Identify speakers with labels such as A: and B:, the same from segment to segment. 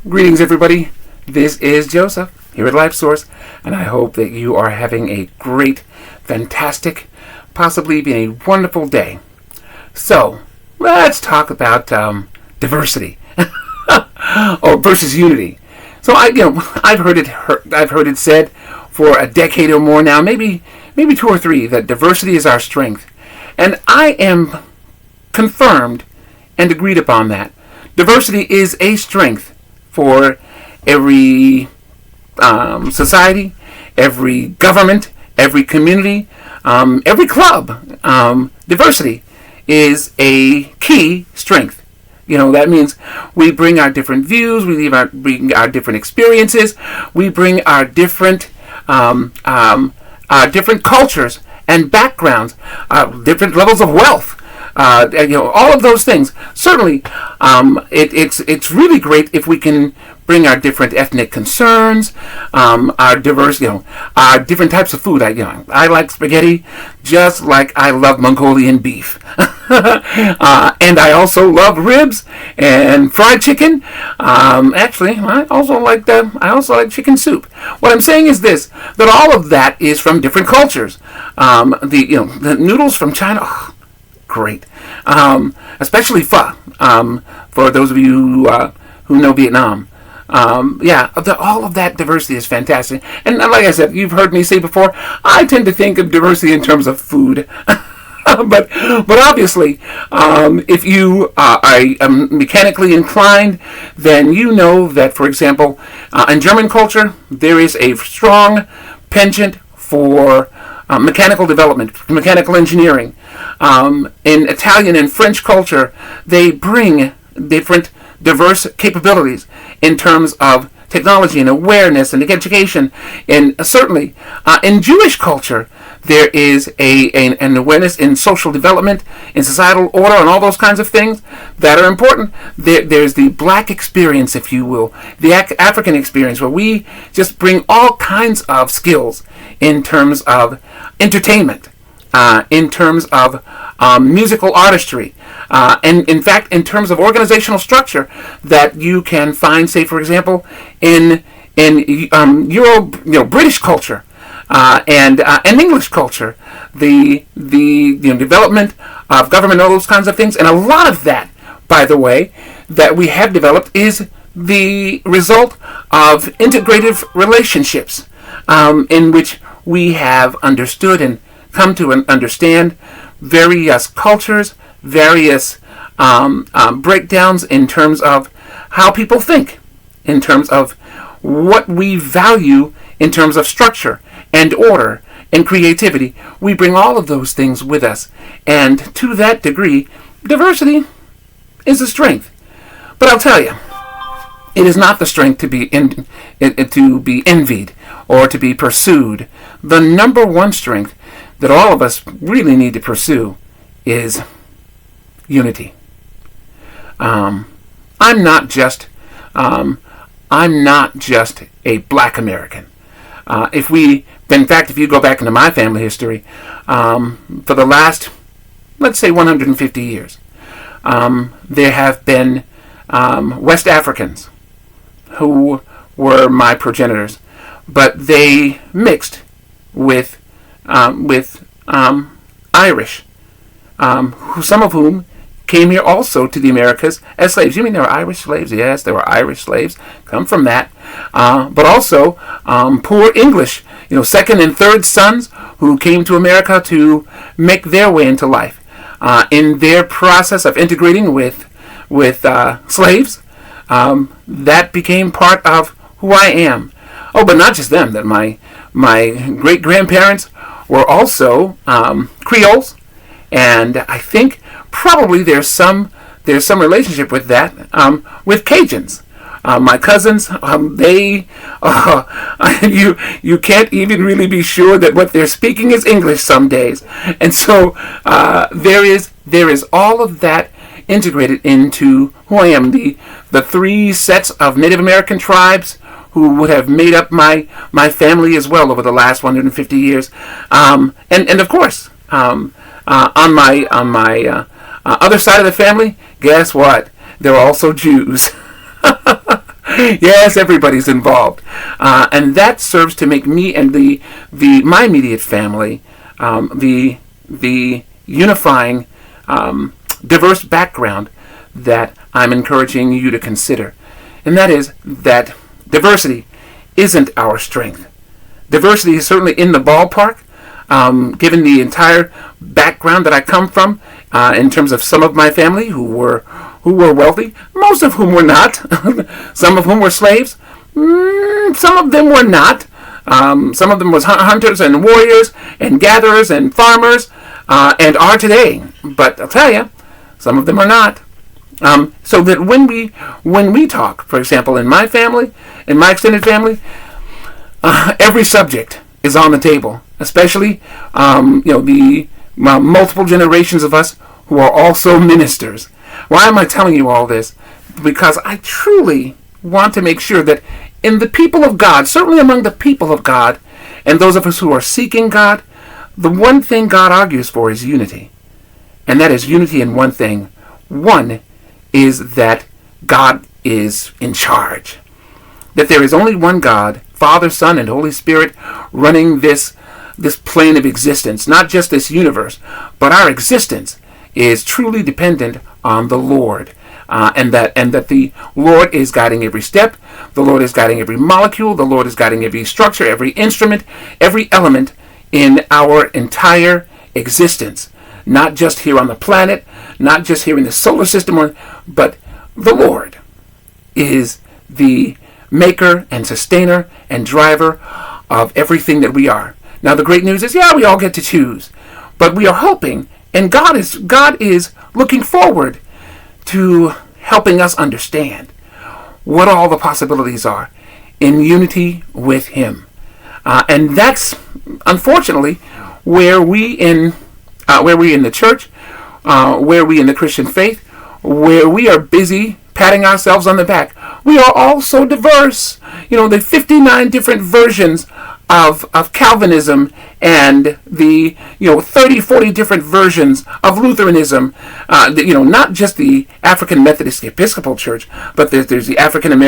A: Greetings, everybody. This is Joseph here at LifeSource, and I hope that you are having a great, fantastic, possibly even a wonderful day. So, let's talk about diversity or versus unity. So, I've heard it said for a decade or more now, maybe 2 or 3, that diversity is our strength, and I am confirmed and agreed upon that. Diversity is a strength for every society, every government, every community, every club. Diversity is a key strength. That means we bring our different views, we bring our different experiences, we bring our different cultures and backgrounds, different levels of wealth. All of those things. Certainly, it's really great if we can bring our different ethnic concerns, our diverse, our different types of food. I like spaghetti just like I love Mongolian beef, and I also love ribs and fried chicken. Actually, I also like chicken soup. What I'm saying is this: that all of that is from different cultures. The noodles from China. Oh, great, especially pho. For those of you who know Vietnam, all of that diversity is fantastic. And like I said, you've heard me say before, I tend to think of diversity in terms of food. but obviously, if you are mechanically inclined, then you know that, for example, in German culture, there is a strong penchant for mechanical development, mechanical engineering. In Italian and French culture, they bring different diverse capabilities in terms of technology and awareness and education. And certainly in Jewish culture, there is an awareness in social development, in societal order, and all those kinds of things that are important. There's the black experience, if you will, the African experience, where we just bring all kinds of skills in terms of entertainment, in terms of musical artistry, and in fact, in terms of organizational structure that you can find, say, for example, in British culture and English culture, the development of government, all those kinds of things, and a lot of that, by the way, that we have developed is the result of integrative relationships, in which we have understood and come to understand various cultures, various breakdowns in terms of how people think, in terms of what we value in terms of structure and order and creativity. We bring all of those things with us, and to that degree, diversity is a strength. But I'll tell you, it is not the strength to be envied or to be pursued. The number one strength that all of us really need to pursue is unity. I'm not just a black American. If you go back into my family history, for the last, let's say, 150 years, there have been West Africans who were my progenitors, but they mixed with Irish, some of whom came here also to the Americas as slaves. You mean there were Irish slaves? Yes, there were Irish slaves. Come from that. But also poor English, second and third sons who came to America to make their way into life. In their process of integrating with slaves, that became part of who I am. Oh, but not just them. That my great-grandparents were also Creoles, and I think probably there's some relationship with that with Cajuns. My cousins, you can't even really be sure that what they're speaking is English some days, and so there is all of that integrated into who I am. The 3 sets of Native American tribes who would have made up my family as well over the last 150 years, and of course, on my other side of the family, guess what? They're also Jews. Yes, everybody's involved, and that serves to make me and my immediate family the unifying diverse background that I'm encouraging you to consider, and that is that diversity isn't our strength. Diversity is certainly in the ballpark, given the entire background that I come from, in terms of some of my family who were wealthy, most of whom were not, some of whom were slaves, some of them were not, some of them was hunters and warriors and gatherers and farmers, and are today. But I'll tell you, some of them are not. So that when we talk, for example, in my family, in my extended family, every subject is on the table, especially the multiple generations of us who are also ministers. Why am I telling you all this? Because I truly want to make sure that in the people of God, certainly among the people of God, and those of us who are seeking God, the one thing God argues for is unity. And that is unity in one thing. One is that God is in charge. That there is only one God, Father, Son, and Holy Spirit, running this plane of existence. Not just this universe, but our existence is truly dependent on the Lord. And that the Lord is guiding every step. The Lord is guiding every molecule. The Lord is guiding every structure, every instrument, every element in our entire existence. Not just here on the planet, not just here in the solar system, but the Lord is the maker and sustainer and driver of everything that we are. Now the great news is, we all get to choose, but we are hoping, and God is looking forward to helping us understand what all the possibilities are in unity with Him, and that's unfortunately where we in the church, where we in the Christian faith, where we are busy patting ourselves on the back. We are all so diverse. The 59 different versions of Calvinism and the 30, 40 different versions of Lutheranism. Not just the African Methodist Episcopal Church, but there's the African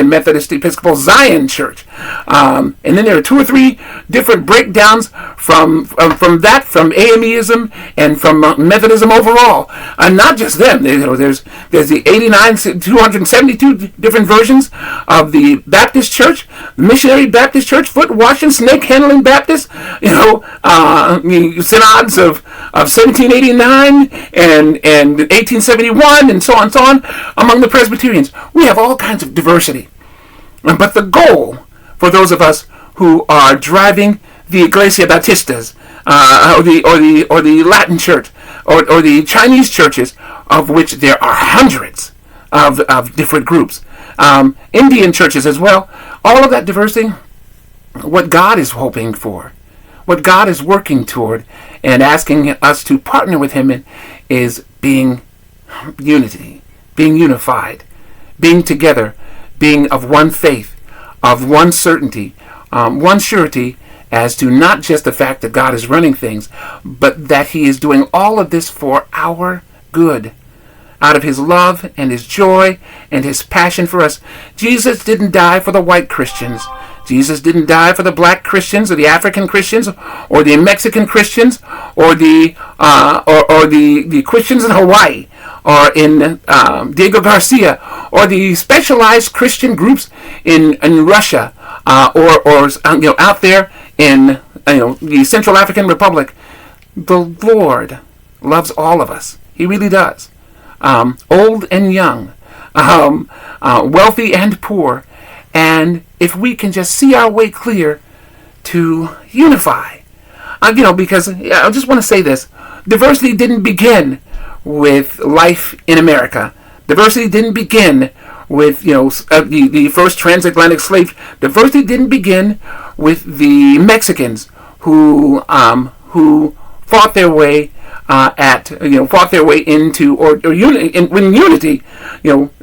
A: Methodist Episcopal Zion Church, and then there are 2 or 3 different breakdowns from AMEism and from Methodism overall, and not just them. There's the 272 different versions of the Baptist Church, the Missionary Baptist Church, foot washing, snake handling Baptist. Synods of 1789 and 1871 and so on. Among the Presbyterians, we have all kinds of diversity. But the goal for those of us who are driving the Iglesia Baptistas, or the Latin Church, or the Chinese churches, of which there are hundreds of different groups, Indian churches as well, all of that diversity, what God is hoping for, what God is working toward and asking us to partner with Him in, is being unity, being unified, being together, being of one faith, of one certainty, one surety as to not just the fact that God is running things, but that He is doing all of this for our good, out of His love and His joy and His passion for us. Jesus didn't die for the white Christians. Jesus didn't die for the black Christians or the African Christians or the Mexican Christians or the Christians in Hawaii or in Diego Garcia or the specialized Christian groups in Russia or out there in the Central African Republic. The Lord loves all of us. He really does. Old and young, wealthy and poor. And if we can just see our way clear to unify, because I just want to say this, diversity didn't begin with life in America. Diversity didn't begin with, the first transatlantic slave. Diversity didn't begin with the Mexicans who fought their way into when unity,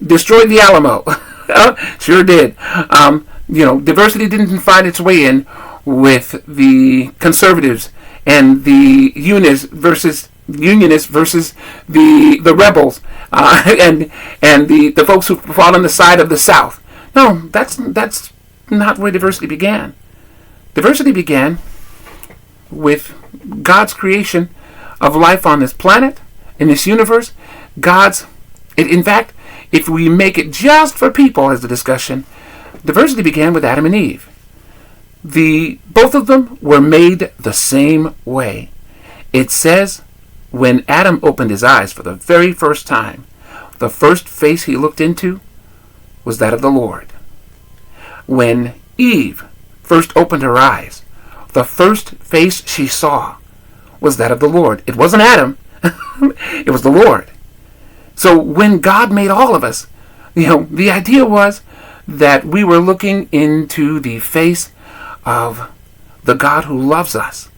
A: destroyed the Alamo. Sure did. Diversity didn't find its way in with the conservatives and the unionists versus the rebels, and the folks who fought on the side of the South. No, that's not where diversity began. Diversity began with God's creation of life on this planet, in this universe. In fact, if we make it just for people as the discussion, diversity began with Adam and Eve. Both of them were made the same way. It says when Adam opened his eyes for the very first time, the first face he looked into was that of the Lord. When Eve first opened her eyes, the first face she saw was that of the Lord. It wasn't Adam. It was the Lord. So when God made all of us, the idea was that we were looking into the face of the God who loves us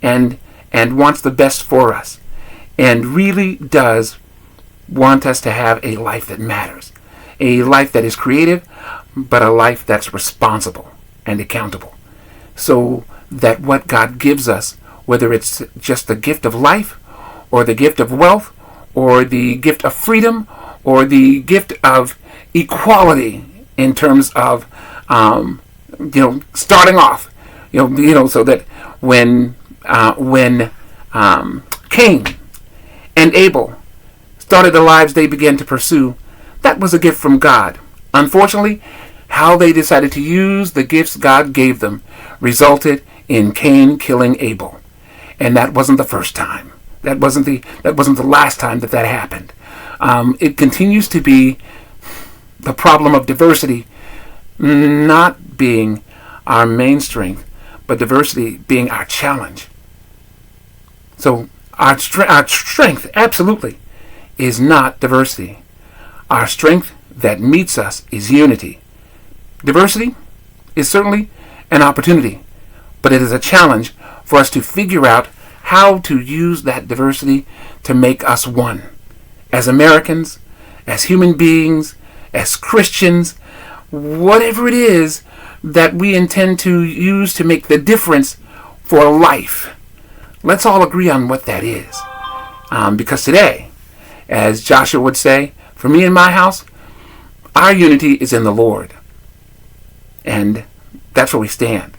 A: and wants the best for us and really does want us to have a life that matters, a life that is creative, but a life that's responsible and accountable. So that what God gives us, whether it's just the gift of life or the gift of wealth or the gift of freedom or the gift of equality in terms of starting off, so that when Cain and Abel started the lives they began to pursue, that was a gift from God. Unfortunately, how they decided to use the gifts God gave them resulted in Cain killing Abel. And that wasn't the first time. That wasn't the last time that happened. It continues to be the problem of diversity not being our main strength, but diversity being our challenge. So our strength absolutely is not diversity. Our strength that meets us is unity. Diversity is certainly an opportunity, but it is a challenge for us to figure out how to use that diversity to make us one. As Americans, as human beings, as Christians, whatever it is that we intend to use to make the difference for life. Let's all agree on what that is. Because today, as Joshua would say, for me and my house, our unity is in the Lord. And that's where we stand.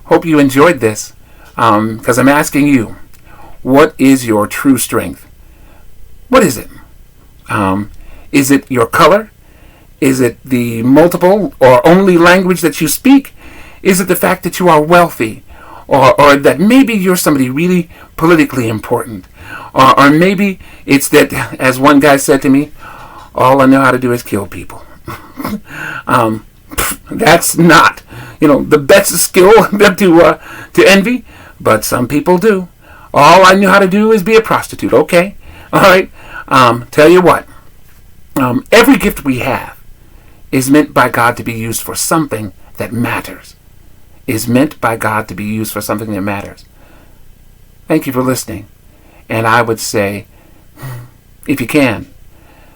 A: Hope you enjoyed this, because I'm asking you, what is your true strength? What is it? Is it your color? Is it the multiple or only language that you speak? Is it the fact that you are wealthy? Or that maybe you're somebody really politically important? Or maybe it's that, as one guy said to me, all I know how to do is kill people. That's not, the best skill to envy, but some people do. All I knew how to do is be a prostitute. Okay, all right. Tell you what, every gift we have is meant by God to be used for something that matters. Is meant by God to be used for something that matters. Thank you for listening. And I would say, if you can,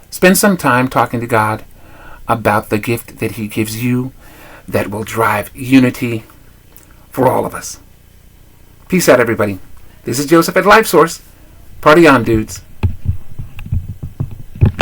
A: spend some time talking to God about the gift that He gives you that will drive unity for all of us. Peace out, everybody. This is Joseph at LifeSource. Party on, dudes.